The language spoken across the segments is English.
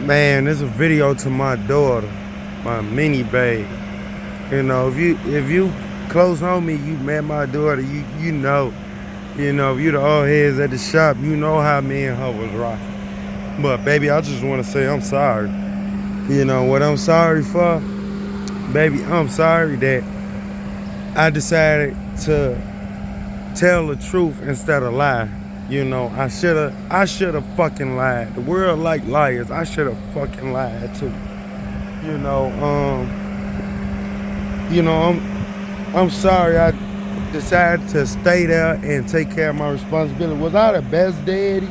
Man, there's a video to my daughter, my mini babe. If you close homie, you met my daughter, you know. If you the old heads at the shop, you know how me and her was rocking. But baby, I just wanna say I'm sorry. You know what I'm sorry for? Baby, I'm sorry that I decided to tell the truth instead of lie. I shoulda fucking lied. The world like liars. I shoulda fucking lied too. You know, I'm sorry I decided to stay there and take care of my responsibility. Was I the best daddy?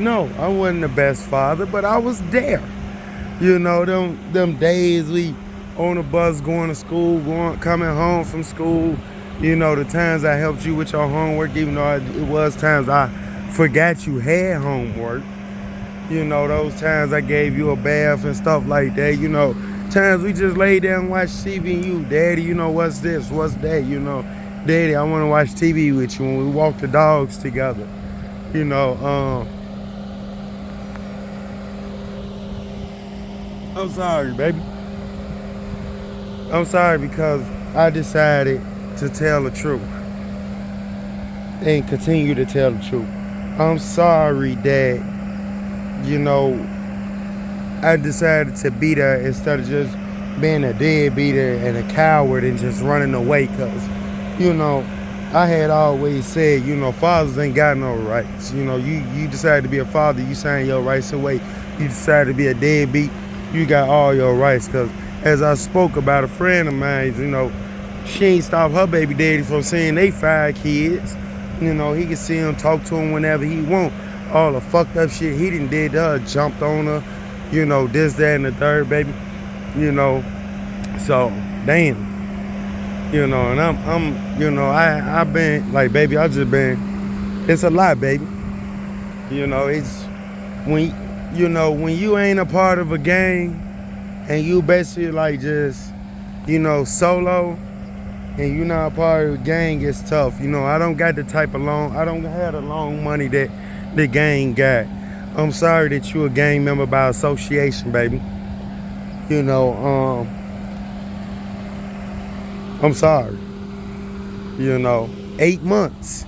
No, I wasn't the best father, but I was there. Them days we on the bus going to school, coming home from school. The times I helped you with your homework, even though it was times I forgot you had homework. Those times I gave you a bath and stuff like that. Times we just lay down and watch TV and you, Daddy, what's this, what's that, Daddy, I want to watch TV with you when we walk the dogs together. I'm sorry, baby. I'm sorry because I decided to tell the truth and continue to tell the truth. I'm sorry that, I decided to be there instead of just being a deadbeater and a coward and just running away. Because, I had always said, fathers ain't got no rights. You decided to be a father, you sign your rights away. You decided to be a deadbeat, you got all your rights. Because as I spoke about a friend of mine, she ain't stopped her baby daddy from seeing they 5 kids. He can see him, talk to him whenever he want. All the fucked up shit he done did to her, jumped on her, this, that, and the third, baby. So, damn. And I've been, like, baby, I just been, it's a lot, baby. It's, when you ain't a part of a gang, and you basically like just, solo, and you not a part of the gang, it's tough. I don't got the type of loan, I don't have the loan money that the gang got. I'm sorry that you a gang member by association, baby. I'm sorry. 8 months.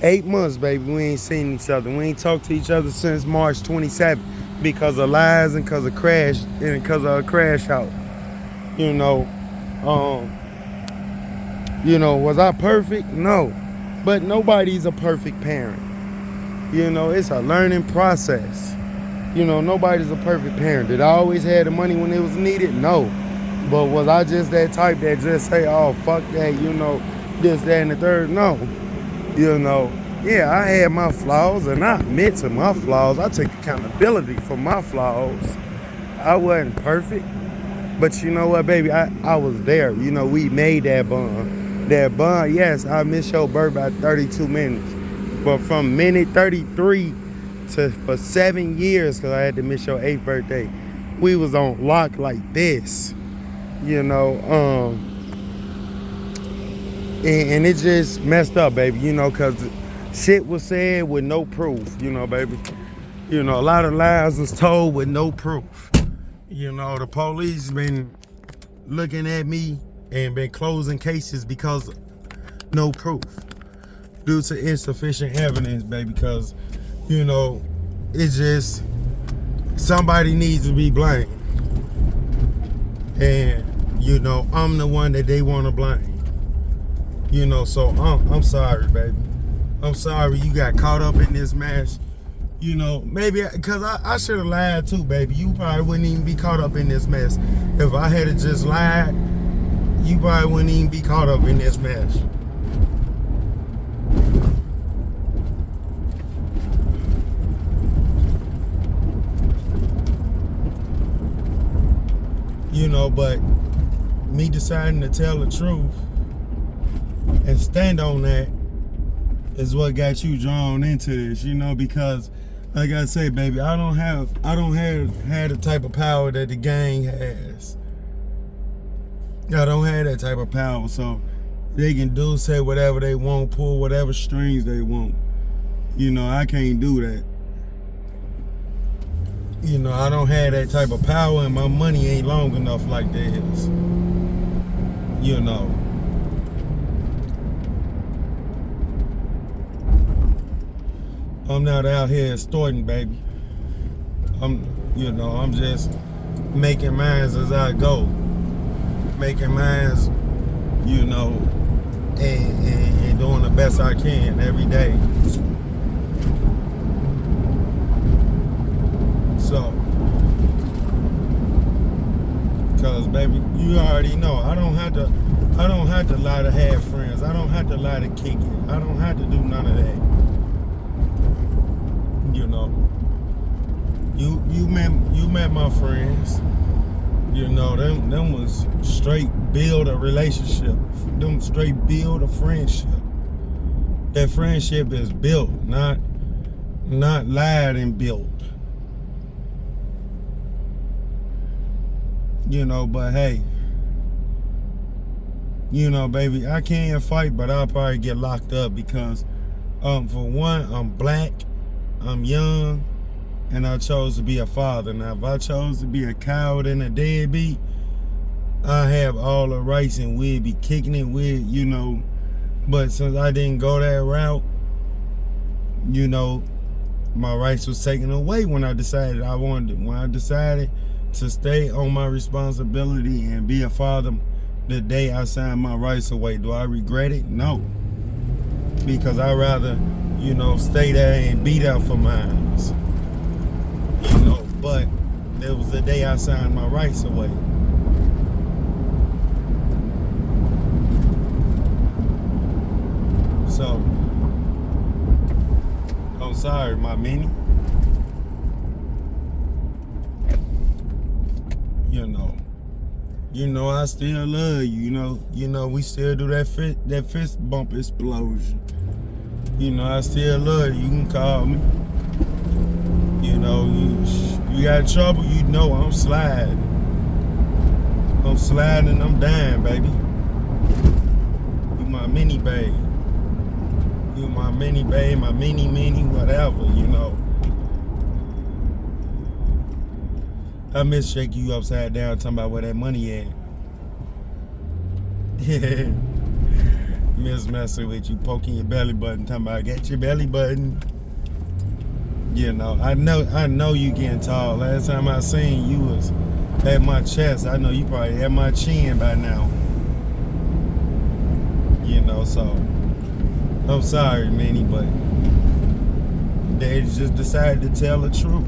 8 months, baby, we ain't seen each other. We ain't talked to each other since March 27th because of lies and because of a crash out. Was I perfect? No. But nobody's a perfect parent. It's a learning process. Nobody's a perfect parent. Did I always have the money when it was needed? No. But was I just that type that just say, oh, fuck that, this, that, and the third? No. Yeah, I had my flaws, and I admit to my flaws. I take accountability for my flaws. I wasn't perfect. But you know what, baby? I was there. We made that bond. That bond, yes, I missed your birth by 32 minutes. But from minute 33 for 7 years, because I had to miss your 8th birthday, we was on lock like this. And it just messed up, baby, because shit was said with no proof, baby. A lot of lies was told with no proof. The police been looking at me and been closing cases because no proof. Due to insufficient evidence, baby, because, it's just, somebody needs to be blamed. And, I'm the one that they want to blame. So I'm sorry, baby. I'm sorry you got caught up in this mess. Maybe, because I should have lied too, baby. You probably wouldn't even be caught up in this mess. If I had just lied, you probably wouldn't even be caught up in this mess. But me deciding to tell the truth and stand on that is what got you drawn into this, because like I say, baby, I don't have the type of power that the gang has. I don't have that type of power, so they can say whatever they want, pull whatever strings they want. I can't do that. You know, I don't have that type of power, and my money ain't long enough like theirs. You know. I'm not out here extorting, baby. I'm just making mines as I go. Making mines, and doing the best I can every day. So, cause baby, you already know I don't have to lie to have friends. I don't have to lie to kick it. I don't have to do none of that. You know. You met my friends. You know, them was straight build a relationship. Them straight build a friendship. That friendship is built, not lied and built. You know, but hey, baby, I can't fight, but I'll probably get locked up because, for one, I'm black, I'm young, and I chose to be a father. Now, if I chose to be a coward and a deadbeat, I have all the rights and we'd be kicking it with, but since I didn't go that route, my rights was taken away when I decided to stay on my responsibility and be a father the day I signed my rights away. Do I regret it? No. Because I'd rather, stay there and be there for mine. But it was the day I signed my rights away. So, I'm sorry, my mini. I still love you. We still do that fist bump explosion. I still love you. You can call me. You got trouble, I'm sliding. I'm sliding, I'm dying, baby. You my mini babe. You my mini babe, my mini, whatever, I miss shaking you upside down, talking about where that money at. Miss messing with you, poking your belly button, talking about get your belly button. I know you getting tall. Last time I seen you was at my chest. I know you probably at my chin by now. So I'm sorry, Minnie, but they just decided to tell the truth.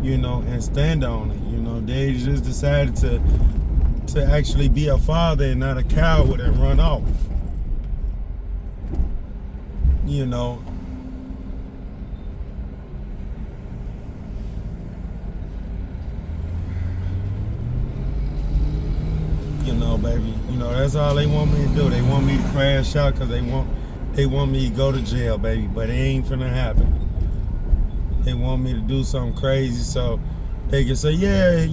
And stand on it. They just decided to actually be a father and not a coward and run off. Baby, that's all they want me to do. They want me to crash out because they want me to go to jail, baby, but it ain't finna happen. They want me to do something crazy so they can say, yeah,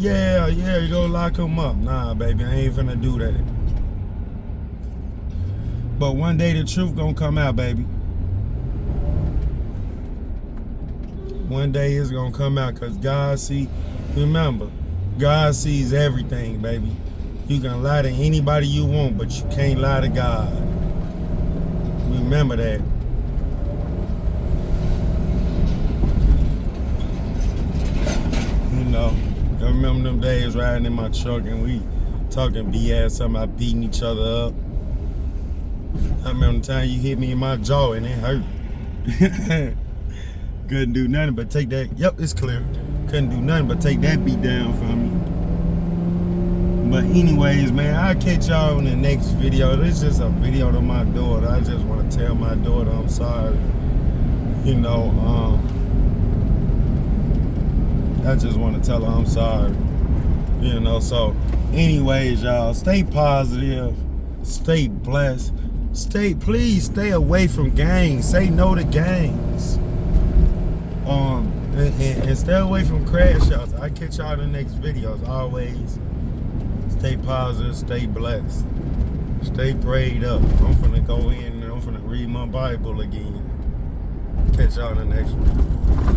you go lock them up. Nah, baby, I ain't finna do that. But one day the truth gonna come out, baby. One day it's gonna come out because remember, God sees everything, baby. You can lie to anybody you want, but you can't lie to God. Remember that. I remember them days riding in my truck and we talking BS, something about beating each other up. I remember the time you hit me in my jaw and it hurt. Couldn't do nothing but take that. Yep, it's clear. Couldn't do nothing but take that beat down from me. But anyways, man, I'll catch y'all in the next video. This is just a video to my daughter. I just want to tell my daughter I'm sorry. I just want to tell her I'm sorry. So anyways, y'all, stay positive, stay blessed, please stay away from gangs. Say no to gangs. And stay away from crash outs. I'll catch y'all in the next videos. Always stay positive, stay blessed, stay prayed up. I'm finna go in and I'm finna read my Bible again. Catch y'all in the next one.